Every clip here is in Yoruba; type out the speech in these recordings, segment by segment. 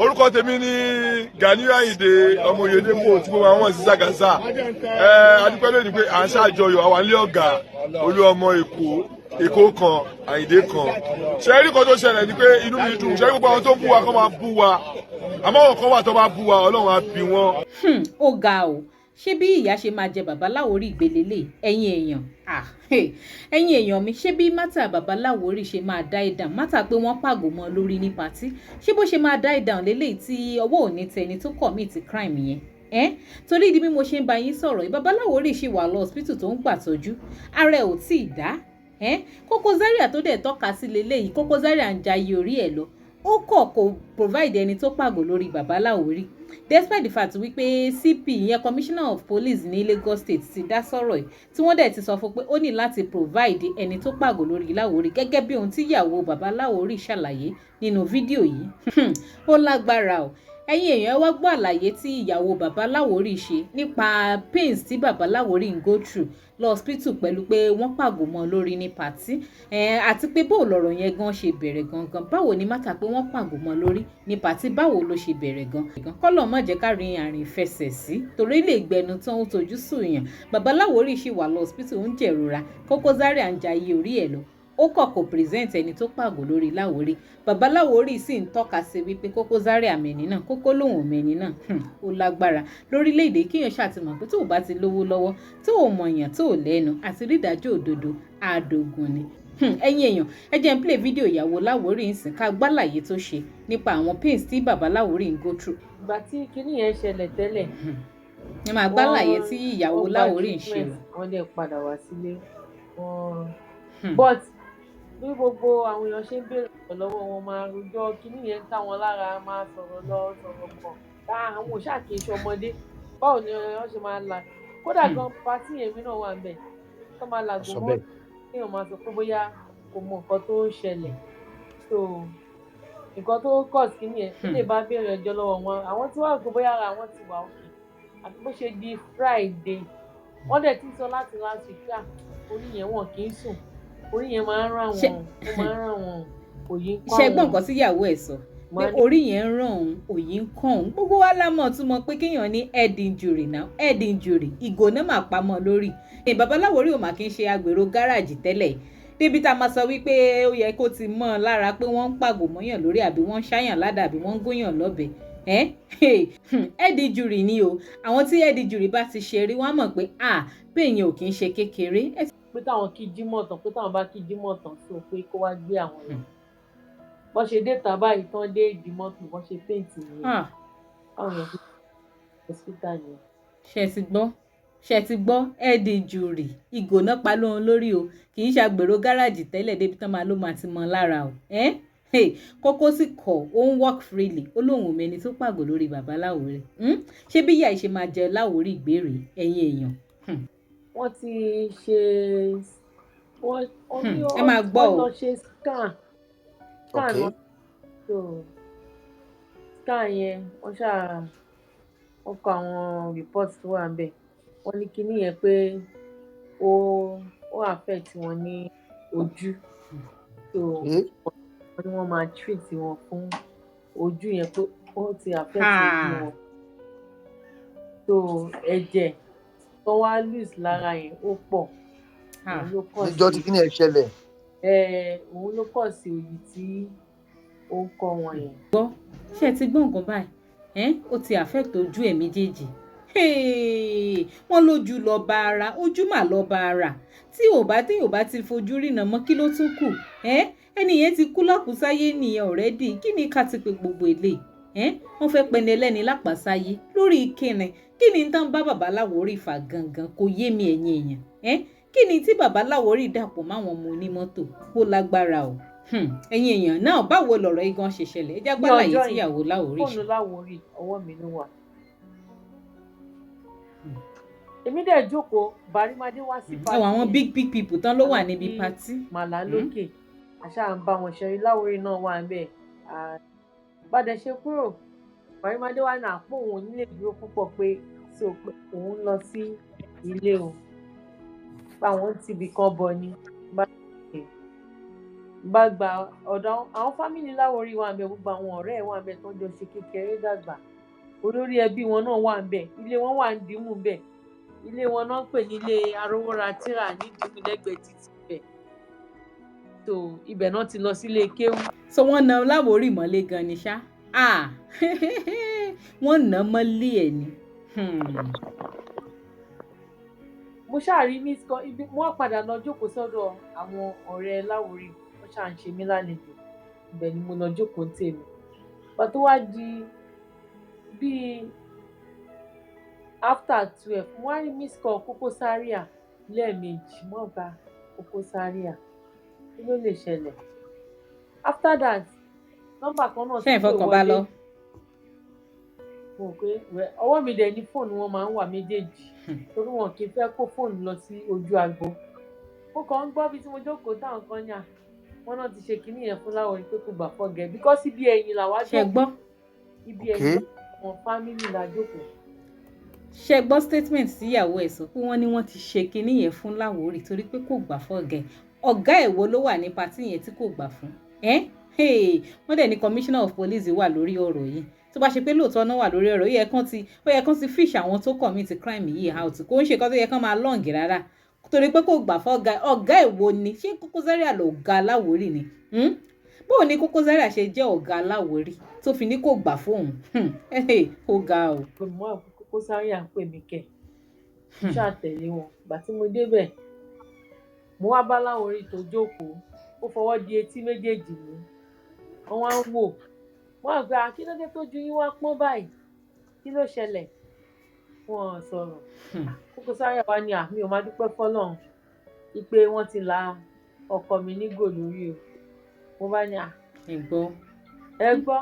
orúkọ tèmi ní Ganiu Ayinde ọmọ Oyedepo tí mo máa wọ̀n sí Sàgásà. Adúpẹ́ lónìí pé à ń ṣàjọyọ̀ àwọn ilé ọ̀gá olú ọmọ Èkó kan Àyìndé kan. Ṣé rí kan tó ṣẹlẹ̀ ni pé inú mi dùn, ṣé gbogbo àwọn tó bú wa kọ́ máa bú wa, àmọ́ àwọn kan wà tó bá bú wa Ọlọ́run á bí wọn. Ó ga o, ṣé bí ìyá ṣe máa jẹ bàbá Láwórì ìgbélélẹ̀ ẹ̀yin èèyàn ẹ̀yin èèyàn mi, ṣé bí mátà bàbá Láwórì ṣe máa dá ìdàn mátà pé wọ́n pàgò mọ́ lórí ní patí, ṣé bó ṣe máa dá ìdàn lélẹ́yìí tí ọwọ́ ò ní tẹni tó commit crime yẹn torí ìdí bí mo ṣe ń bá yín sọ̀rọ̀ bàbá Láwórì ṣì wà lọ hospital tó ń gbàtọ́jú ara ẹ̀ ò tí ì dá Koko Zaria tó dẹ̀ tọ́ka sí lélẹ́yìí Koko Zaria ń jayé orí ẹ̀ lọ ó kọ̀ kó provide ẹni tó pàgò lórí bàbá Láwórì despite the fact wípé CP ìyẹn commissioner of police ní Lagos State ti dá sọ̀rọ̀ ẹ̀ tí wọ́n dẹ̀ ti sọ fún pé ó ní láti provide ẹni tó pàgò lórí Láwórì gẹ́gẹ́ bí ohun tí ìyàwó bàbá Láwórì ṣàlàyé nínú fídíò yìí ó lágbára o ẹ̀yin èèyàn wá gbọ́ àlàyé tí ìyàwó bàbá Láwórì ṣe nípa pains tí bàbá Láwórì ń go through lọ hospital pẹ̀lú pé wọ́n pàgò mọ́ lórí ní pàtí àti pé báwo lọ̀rọ̀ yẹn gan ṣe bẹ̀rẹ̀ gangan báwo ni mátà pé wọ́n pàgò mọ́ lórí ní pàtí báwo ló ṣe bẹ̀rẹ̀ gan kọ́lọ̀ má jẹ́ ká rin àrìn fẹsẹ̀ sí torí lè gbẹnu tán ó tojú sùnyàn bàbá Láwórì ṣì wà lọ hospital ń jẹ̀rora Koko Zaria ń jayé orí ẹ̀ lọ ó kọ̀ kò present ẹni tó pàgò lórí Láwórì bàbá Láwórì sì ń tọ́ka sí wípé Koko Zaria mẹ́ni náà Koko lòun mẹ́ni náà ó lágbára lórílẹ̀‐èdè kíyàn ṣàtìmọ̀ pé tó o bá ti lówó lọ́wọ́ tó o mọ̀yàn tó o lẹ́nu àti rí ìdájọ́ òdodo àdògùn ni ẹ̀yin èèyàn ẹ jẹ́ n play fídíò ìyàwó Láwórì ń sìn ká gbálàyé tó ṣe nípa àwọn pains tí bàbá Láwórì ń go through. ìgbà tí kinní yẹn ṣẹlẹ̀ tẹ́lẹ̀ ẹ máa gbálàyé tí ìyàwó Láwórì ń ṣe wọ́n dẹ̀ padà wá sílé but bí gbogbo àwọn èèyàn ṣe ń béèrè lọ́wọ́ wọn máa rojọ́ kinní yẹn ń ká wọn lára máa sọ̀rọ̀ lọ sọ̀rọ̀ kan àwọn òṣàkíyèsí ọmọdé báwo ni wọ́n ṣe máa la kódà gan pátì èmi náà wà ńbẹ̀ tó máa làgò mọ́ kéèyàn máa sọ pé bóyá kò mọ nǹkan tó ń ṣẹlẹ̀ so nǹkan tó kọ̀ sí kinní yẹn ó lè bá béèrè ẹjọ́ lọ́wọ́ wọn àwọn tí wọ́n rò pé bóyá ara àwọn ti wà òkè àti bó ṣe di Friday wọ́n dẹ̀ ti sọ láti last week orí yẹn wọn kì í sùn orí yẹn máa ń ràn wọ́n òyì ń kọ́ àwọn. ṣe gbọ́n nǹkan síyàwó ẹ̀ sọ pé orí yẹn ń ràn òun òyì ń kọ́ òun gbogbo wa lámọ̀ tún mọ̀ pé kéèyàn ní head injury náà head injury ìgò náà máa pamọ́ lórí. bàbá Láwórì ò mà kí ń ṣe agbèrò gáràjì tẹ́lẹ̀ débi tá a máa sọ wípé ó yẹ kó ti mọ́ ọ lára pé wọ́n ń pàgò mọ́yàn lórí àbí wọ́n ń ṣáyàn ládàá àbí wọ́n ń gúnyàn lọ́bẹ head injury ni o àwọn tí head injury bá ti ṣe rí wọ́n mọ̀ pé bẹ́ẹ̀ yẹn ò kí ń ṣe kékeré. pé táwọn kí jímọ̀ tán pé táwọn bá kí jímọ̀ tán sọ pé kó wá gbé àwọn lọ bọ́n ṣe dé tàbá yìí tán dé ìdìmọ̀ tó bọ́n ṣe péǹtì nìyẹn báwọn yẹn fi hospital yẹn. ṣe ti gbọ́ head injury ìgò náà pa lóhun lórí o kì í ṣàgbèrò gáràjì tẹ́lẹ̀ débi tán máa ló máa ti mọ́ lára o Koko sì kọ̀ ó ń work freely ó lóun ò mẹ́ni tó pàgò lórí bàbá Láwórì ṣé bí ìyá ìṣe máa jẹ Láwórì ìgbérè ẹ̀yin èèyàn. wọ́n ti ṣe ẹ máa gbọ́ wọ́n lọ ṣe scan wọn so scan yẹn wọ́n kọ àwọn report tó wà níbẹ̀ wọ́n ní kinní yẹn pé ó affect wọn ní ojú so wọ́n ní wọ́n máa treat wọn fún ojú yẹn pé ó ti affect ojú wọn so ẹ̀jẹ̀ tó wá lose lára yẹn ó pọ̀ níjọ́ tí kíni ẹ ṣẹlẹ̀. òun ló kọ̀ sí òyì tí ó ń kọ́ wọn yẹn. gbọ́ ṣé ẹ ti gbọ́ nǹkan báyìí ó ti affect ojú ẹ̀ méjèèjì wọ́n lójú lọ bá ara ojú mà lọ bá ara tí ò bá ti fojú rìnà mọ́ kí ló tún kù ẹni yẹn ti kú lákùúsáyé nìyẹn ọ̀rẹ́dì kí ni ká ti pe gbogbo èlé wọ́n fẹ́ pẹni ẹlẹ́ni lápàsáyé lórí kí ni tán bá bàbá Láwórì fà gangan kò yé mi ẹ̀yin èèyàn kí ni tí bàbá Láwórì dàpọ̀ máwọn ọmọ onímọ́tò ó lágbára o ẹ̀yin èèyàn náà báwo lọ̀rọ̀ igan ṣe ṣẹlẹ̀ ẹ já gbàlàyé tíyàwó Láwórì ṣe. fóònù Láwórì ọwọ́ mi ló wà. èmi dẹ̀ jókòó Bàrímádé wá sí pàtì. àwọn big people tán ló wà níbi pàtì. màlá lókè àṣà ń bá wọn ṣe Láwórì náà wà ń bẹ̀ padà ṣe kúrò Bàrímádé wà náà pé òun nílé dúró púpọ̀ pé òun lọ sí ilé o báwọn ti bì kan bọ̀ ni bá gba ọ̀dọ̀ àwọn fámìlì Láwórì wà ńbẹ̀, gbogbo àwọn ọ̀rẹ́ ẹ̀ wà ńbẹ̀ tó jọ ṣe kékeré dàgbà, olórí ẹbí wọn náà wà ńbẹ̀, ilé wọn wà ní Ìdìmú ńbẹ̀, ilé wọn náà ń pè ní ilé Arówóratírà ní Ìdìmú lẹ́gbẹ̀ẹ́ títì ńbẹ̀, so ibẹ̀ náà ti lọ sílé kéwú. so wọ́n na Láwórì mọ́lé gan ni ṣá wọ́n nà á mọ́lé ẹ̀ ni. mo ṣáàrí miss call ibi wọ́n padà lọ jókòó sọ́dọ̀ àwọn ọ̀rẹ́ Láwórì, wọ́n ṣáà ń ṣe mí lálejò, ibẹ̀ ni mo lọ jókòó tèmi. Ìgbà tó wá di bíi after 12 mo wá rí miss call Koko Zaria lẹ́ẹ̀mejì, mo gba Koko Zaria, kí ló lè ṣẹlẹ̀? After that nọ́mbà kan náà ṣé ìfọkànbá lọ. mo rò pé ọwọ́ mi dẹ̀ ní fóònù wọn máa ń wà méjèèjì torí wọn kì í fẹ́ kó fóònù lọ sí ojú agbo. mo kàn ń gbọ́ bí tí mo jókòó táwọn kan yà wọ́n náà ti ṣe kinní yẹn fún Láwórì pé kò gbà fọ́gẹ̀ because ibi ẹ̀yìn làwa ṣe gbọ́ ibi ẹ̀yìn àwọn fámìlì la jókòó. ṣe gbọ́ statement tíyàwó ẹ̀ sọ pé wọ́n ní wọ́n ti ṣe kinní yẹn fún Láwórì torí pé kò gbà fọ́gẹ̀. ọ̀gá ẹ̀ wo ló wà ní patí yẹn tí kò gbà fún wọ́n dẹ̀ ní commissioner of police wà lórí ọ̀rọ̀ yìí. tó bá ṣe pé lóòótọ́ náà wà lórí ọ̀rọ̀ yìí ó yẹ kán ti fish àwọn tó commit crime yìí out, kò ń ṣe kan tó yẹ kán máa lọ́ǹgì rárá torí pé kò gbà fọ́gá. ọ̀gá èwo ni ṣé Koko Zaria ló ga Láwórì ni? bóò ni Koko Zaria ṣe jẹ́ ọ̀gá Láwórì tó fi ní kò gbà fóun? ó ga o. mo Koko Zaria ń pè mí kẹ́ ṣàtẹ̀lé wọn. ìgbà tí mo débẹ̀ mo wá bá Láwórì tó jókòó, ó fọwọ́ di etí méjèèjì mi, wọ́n wá ń wò wọ́n àgbà kí ló dé tójú yín wá pọ́n báyìí, kí ló ṣẹlẹ̀? wọ́n sọ̀rọ̀. Koko Zaria wá ní àmì ò máa dúpẹ́ fọ́lọ́run wípé wọ́n ti la ọkọ mi nígò lórí o. mo bá ní ẹ gbọ́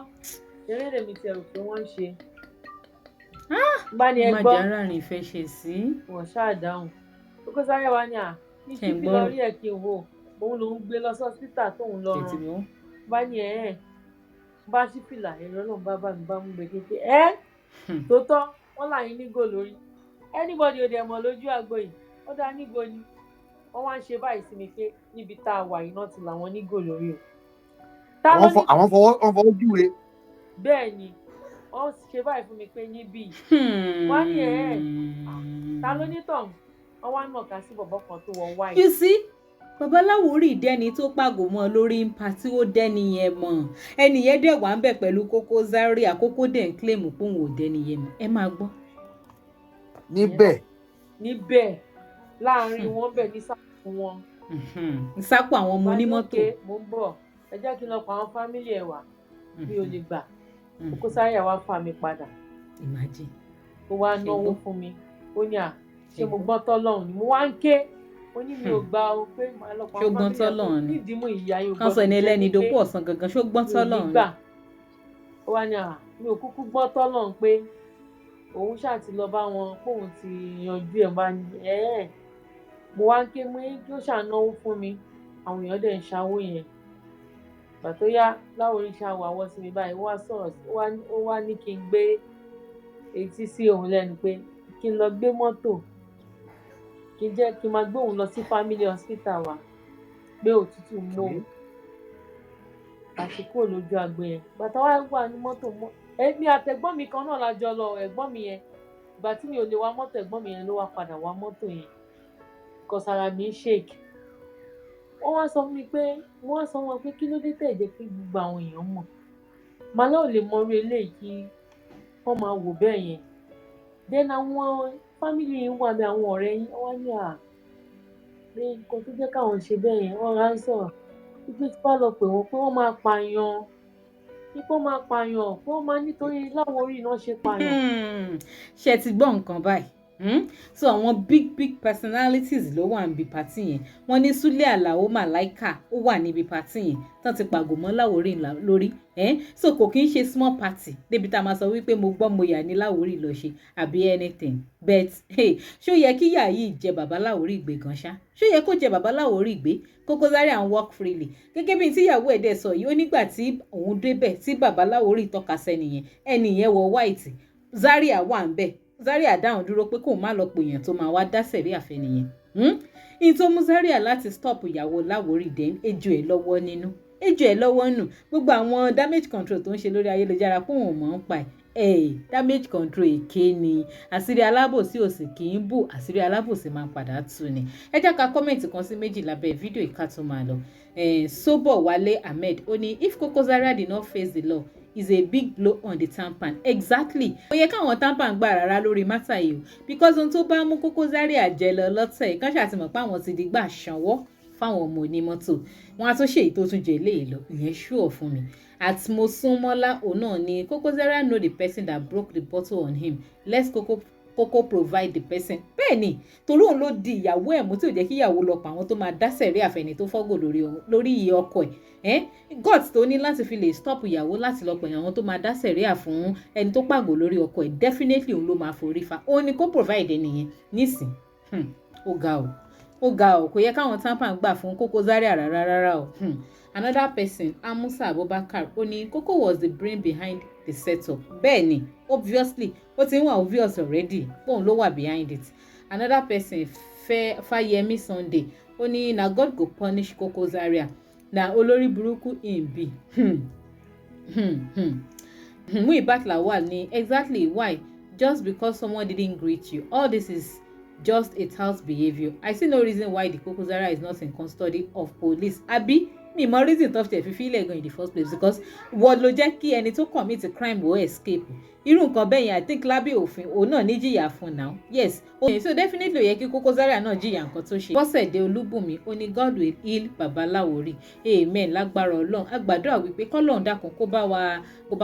eré lèmi ti rò pé wọ́n ń ṣe. bá ní ẹ gbọ́ má jára rìn fẹ́ ṣe sí. wọ́n ṣáà dáhùn. Koko Zaria wá ní ní ṣíbí lọ rí ẹ̀ kí n wò òun lòún gbé lọ sọ́sítà tóun lọ rán. bá ní bá sí fìlà ẹ̀rọ náà bá mi bá mú gbèkéke tó tọ́ wọ́n láyé nígò lórí anybody ò dẹ̀ mọ̀ lójú àgbo yìí ó dá nígò ni wọ́n wá ń ṣe báyìí sí mi pé níbi tá a wà yìí náà ti làwọn nígò lórí o. àwọn fọwọ́ júwe. bẹ́ẹ̀ ni wọ́n ṣe báyìí fún mi pé níbí wọ́n ní ta ló ní tọ̀hún wọ́n wá nàka sí bọ̀bọ̀ kan tó wọ wáyé. you see bàbá Láwórì dẹ́ni tó pàgò mọ́ lórí ipa tí ó dẹ́ni yẹn mọ̀ ẹni yẹn dẹ̀ wá ń bẹ̀ pẹ̀lú Koko Zaria Koko dẹ̀ ń claim pé òun ò dẹ́ni yẹn mọ̀ ẹ máa gbọ́. níbẹ̀ láàrin wọn bẹ̀ ní sápò wọn. sápò àwọn ọmọ onímọ́tò. mo ń bọ̀ ẹ jẹ́ kí n lọ pa àwọn fámìlì ẹ̀ wá mi ò lè gbà. Koko Zaria wá fà mí padà. imagine. ó wá náwó fún mi ó ní ṣé mo gbọ́ tọ́lọ́run ni mo wá ń ké ó ní mi ò gbà ó pé màá lọ pa àwọn fámìlì ẹ̀ ní ìdìmú ìyá yóò gbọ́. kan sọ ní ẹlẹ́ni dókú ọ̀sán gangan ṣó gbọ́ tọ́lọ́run. ó wá ní mi ò kúkú gbọ́ tọ́lọ́run pé òun ṣáà ti lọ bá wọn póun ti yanjú ẹ̀ bá ní mo wá ń ké mú kí ó ṣànáwó fún mi àwọn èèyàn dẹ̀ ń ṣàwó yẹn. ìgbà tó yá Láwórì ṣàwọ̀ àwọ̀ sí mi báyìí ó wá sọ̀rọ̀ ó wá ní kí n gbé etí sí òun lẹ́nu pé kí n lọ gbé mọ́tò kí n máa gbé òun lọ sí family hospital wa pé òtútù mú òun àsìkò lójú agbo yẹn. bàtà wà ní mọ́tò èmi àtẹ̀gbọ́n mi kan náà la jọ lọ ẹ̀gbọ́n mi yẹn ìgbà tí mi ò lè wa mọ́tò ẹ̀gbọ́n mi yẹn ló wá padà wa mọ́tò yẹn kọsára mi ń ṣèkì. wọ́n wá sọ fún mi pé kí ló dé tẹ̀ jẹ́ kí gbogbo àwọn èèyàn mọ̀ màálà ò lè mọ orí eléyìí kí wọ́n máa wò bẹ́ẹ̀ yẹn. then àwọn fámìlì yìí wà bí àwọn ọ̀rẹ́ yín wọ́n ní pé nǹkan tó jẹ́ káwọn ṣe bẹ́ẹ̀ yẹn wọ́n rà ń sọ̀rọ̀ wípé tí wọ́n lọ pè wọ́n pé wọ́n máa pààyàn pé wọ́n máa nítorí Láwórì náà ṣe pààyàn. ṣe ti gbọ́ nǹkan báyìí so àwọn big personalities ló wà níbi pàtí yẹn wọ́n ní Súlé Àlàó Màláíkà ó wà níbi pàtí yẹn tán ti pàgò mọ́ Láwórì lórí so kò kí ń ṣe small party débi tá a máa sọ wípé mo gbọ́ mo yà ní Láwórì lọ ṣe àbí anything but ṣó yẹ kí yà yìí jẹ bàbá Láwórì gbé gan ṣá ṣó yẹ kó jẹ bàbá Láwórì gbé Koko Zaria and work freely gẹ́gẹ́ bí tíyàwó ẹ̀ dẹ̀ sọ yìí ó nígbà tí òun débẹ̀ tí bàbá Láwórì tọ́ka sẹ́niyẹn ẹnìyẹn wọ white Zaria wà ń bẹ̀ Zaria dáhùn dúró pé kóun má lọ pèèyàn tó máa wá dá sẹ̀rí àfẹ́ nìyẹn. In tó mú Zaria láti stop ìyàwó Láwórì dé ejò ẹ̀ lọ́wọ́ nínú ejò ẹ̀ lọ́wọ́ nù gbogbo àwọn damage control tó ń ṣe lórí ayélujára pé òun mọ̀ ń pa ẹ̀ damage control èké ni àṣírí alábòsí òsì kì í bò àṣírí alábòsí máa ń padà tú ni. ẹ jẹ́ ká kọ́mẹ̀ntì kan sí méjì lábẹ́ fídíò ìka tó máa lọ. Sobowale Ahmed ó ní if Koko Zaria did not face the law is a big blow on the tampan. Exactly. Ó yẹ káwọn tampan gbà rárá lórí mátà yìí o because ohun tó bá mú Koko Zaria jẹ lọ lọ́tẹ̀ kan ṣàtìmọ̀ pé àwọn ti di gbà ṣanwọ́ fáwọn ọmọ onímọ́tò wọn á tún ṣe èyí tó tún jẹ léè lọ ìyẹn ṣúọ̀ fún mi. Àtìmọ́súnmọ́lá òun náà ni Koko Zaria know the person that broke the bottle on him let's Koko provide the person. bẹ́ẹ̀ ni torí òun ló di ìyàwó ẹ̀ mú tí ò jẹ́ kí ìyàwó lọ pa àwọn tó máa dá sẹ̀rí àfẹ́ni tó fọ́gò lórí iye ọkọ ẹ̀ gut tó ní láti fi lè stop ìyàwó láti lọ pẹ̀yìn àwọn tó máa dá sẹ̀rí àfún ẹni tó pàgò lórí ọkọ ẹ̀ definitely òun ló máa forí fa òun ni kó provide ẹnìyẹn nísìn ó ga o kò yẹ káwọn tampan gbà fún Koko Zaria rárá o. Another person Amusa Abubakar ó ní Koko was the brain behind the setup. bẹ́ẹ̀ ni obviously ó ti ń wà obvious already bóun ló wà behind it. Another person Fayemi Sunday ó ní na God go punish Koko Zaria na olórí burúkú im be. Muibat Lawal ní exactly why just because someone didn't greet you all this is just a tout behaviour. I see no reason why the Koko Zaria is not in custody of police. Abi mi mọ reason tó fi tẹ̀ fífi ilẹ̀ gan in the first place because wọ́n ló jẹ́ kí ẹni tó commit a crime wò escape irú nǹkan bẹ́ẹ̀ yẹn I think lábẹ́ òfin òun náà ní jìyà fún now yes so definitely ó yẹ kí Koko Zaria náà jìyà nǹkan tó ṣe. Bọ́sẹ̀dé Olúbùnmi ó ní God will heal Baba Láwórì amen lágbára Ọlọ́run àgbàdúrà wípé kọ́lọ́run dákun kó bá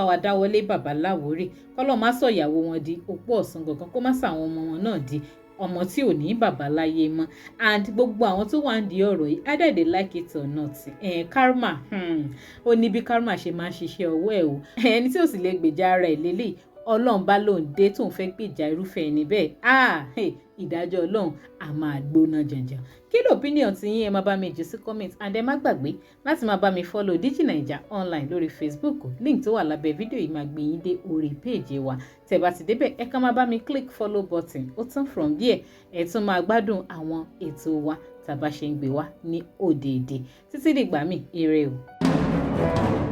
wa dáwọ́lé Baba Láwórì kọ́lọ́run má sọ ìyàwó wọn di opó ọ̀sán gangan kó má sọ àwọn ọmọ wọn náà di ọmọ tí ò ní bàbá láyé mọ́ and gbogbo àwọn tó wà ń di ọ̀rọ̀ yìí either they like it or not karma ó ní bí karma ṣe máa ń ṣiṣẹ́ ọwọ́ ẹ̀ o ẹni tí ò sì lè gbèjà ara ẹ̀ lélẹ̀ Ọlọ́run bá lòun dé tóun fẹ́ gbèjà irúfẹ́ ẹni bẹ́ẹ̀ ìdájọ́ Ọlọ́run a máa gbóná jànjàn. Kí ló opinion ti yín ẹ máa bá mi jù sí comment and ẹ má gbàgbé láti máa bá mi follow DigiNaija online lórí Facebook link tó wà lábẹ́ fídíò yìí máa gbé yín dé orí page wa tẹ́ bá ti débẹ̀ ẹ kàn máa bá mi click follow button ó tán from there ẹ tún máa gbádùn àwọn ètò wa tàbá ṣe ń gbé wá ní òdèdè títí dìgbà míì ire o.